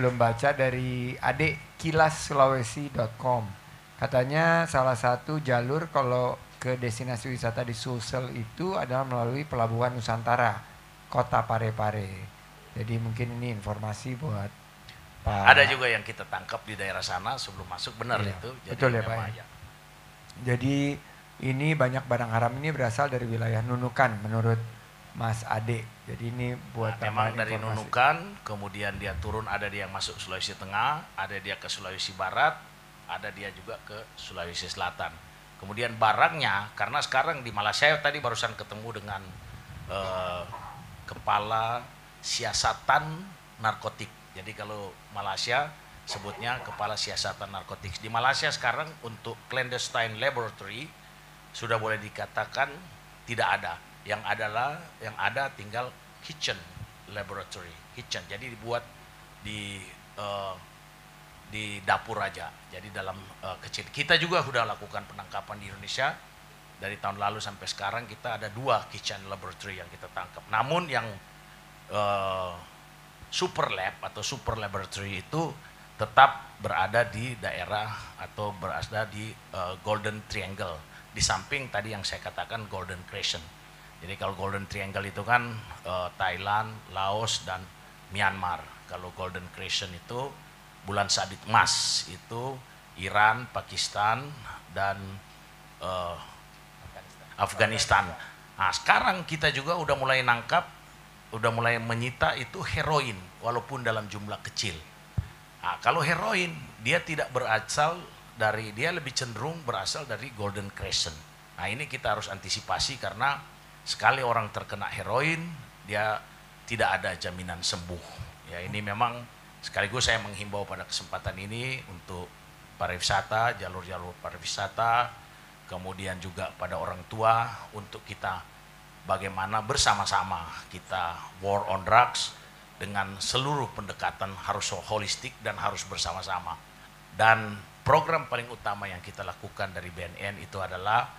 belum baca dari adik kilassulawesi.com. Katanya salah satu jalur kalau ke destinasi wisata di Sulsel itu adalah melalui Pelabuhan Nusantara, Kota Parepare. Jadi mungkin ini informasi buat Pak. Ada juga yang kita tangkap di daerah sana sebelum masuk, benar Iya, itu. Jadi betul ya Pak. ya. Jadi ini banyak barang haram ini berasal dari wilayah Nunukan menurut Mas Ade. Jadi ini buat memang dari informasi. Nunukan, kemudian dia turun, ada dia yang masuk Sulawesi Tengah, ada dia ke Sulawesi Barat, ada dia juga ke Sulawesi Selatan. Kemudian barangnya, karena sekarang di Malaysia tadi barusan ketemu dengan kepala siasatan narkotik. Jadi kalau Malaysia sebutnya kepala siasatan narkotik. Di Malaysia sekarang untuk clandestine laboratory sudah boleh dikatakan tidak ada. Yang ada tinggal kitchen laboratory, kitchen. Jadi dibuat di dapur aja. Jadi dalam kecil. Kita juga sudah lakukan penangkapan di Indonesia dari tahun lalu sampai sekarang. Kita ada 2 kitchen laboratory yang kita tangkap. Namun yang super lab atau super laboratory itu tetap berada di daerah atau berada di Golden Triangle, di samping tadi yang saya katakan Golden Crescent. Jadi kalau Golden Triangle itu kan Thailand, Laos, dan Myanmar. Kalau Golden Crescent itu bulan sabit emas, itu Iran, Pakistan, dan Afghanistan. Nah, sekarang kita juga udah mulai nangkap, udah mulai menyita itu heroin, walaupun dalam jumlah kecil. Nah, kalau heroin, dia tidak berasal dari, dia lebih cenderung berasal dari Golden Crescent. Nah, ini kita harus antisipasi karena sekali orang terkena heroin, dia tidak ada jaminan sembuh. Ya, ini memang sekaligus saya menghimbau pada kesempatan ini untuk pariwisata, jalur-jalur pariwisata, kemudian juga pada orang tua untuk kita bagaimana bersama-sama kita war on drugs dengan seluruh pendekatan harus holistik dan harus bersama-sama. Dan program paling utama yang kita lakukan dari BNN itu adalah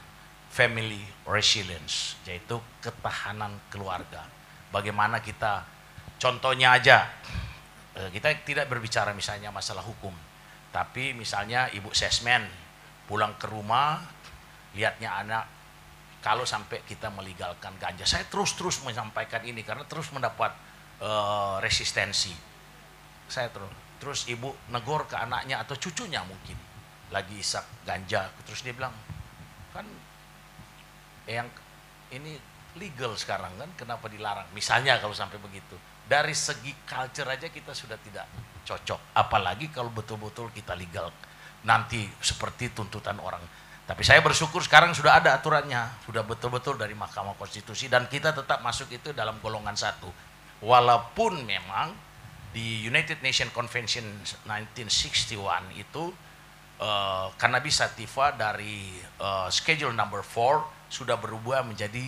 family resilience, yaitu ketahanan keluarga. Bagaimana kita, contohnya aja, kita tidak berbicara misalnya masalah hukum, tapi misalnya ibu sesmen pulang ke rumah, lihatnya anak, kalau sampai kita melegalkan ganja, saya terus menyampaikan ini karena terus mendapat resistensi. Saya terus ibu negor ke anaknya atau cucunya mungkin lagi isap ganja, terus dia bilang, kan yang ini legal sekarang kan, kenapa dilarang? Misalnya kalau sampai begitu. Dari segi culture aja kita sudah tidak cocok, apalagi kalau betul-betul kita legal nanti seperti tuntutan orang. Tapi saya bersyukur sekarang sudah ada aturannya, sudah betul-betul dari Mahkamah Konstitusi, dan kita tetap masuk itu dalam golongan 1. Walaupun memang di United Nations Convention 1961 itu cannabis sativa dari schedule number 4 sudah berubah menjadi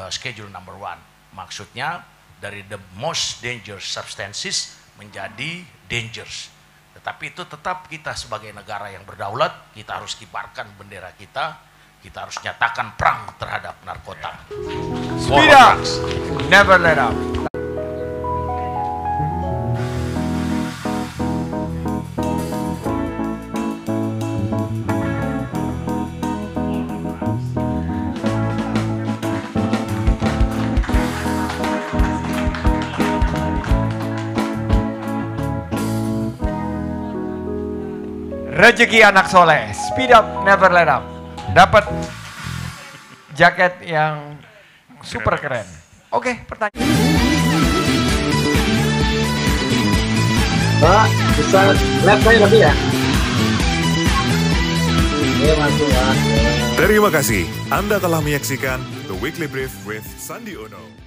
schedule number 1. Maksudnya dari the most dangerous substances menjadi dangerous. Tetapi itu tetap kita sebagai negara yang berdaulat, kita harus kibarkan bendera kita harus nyatakan perang terhadap narkoba. Speed up, never let up. Rezeki anak soleh, speed up, never let up. Dapat jaket yang super keren. Oke, pertanyaan. Pak, bisa lihat saya lebih ya? Oke, masuk Pak. Terima kasih. Anda telah menyaksikan The Weekly Brief with Sandi Uno.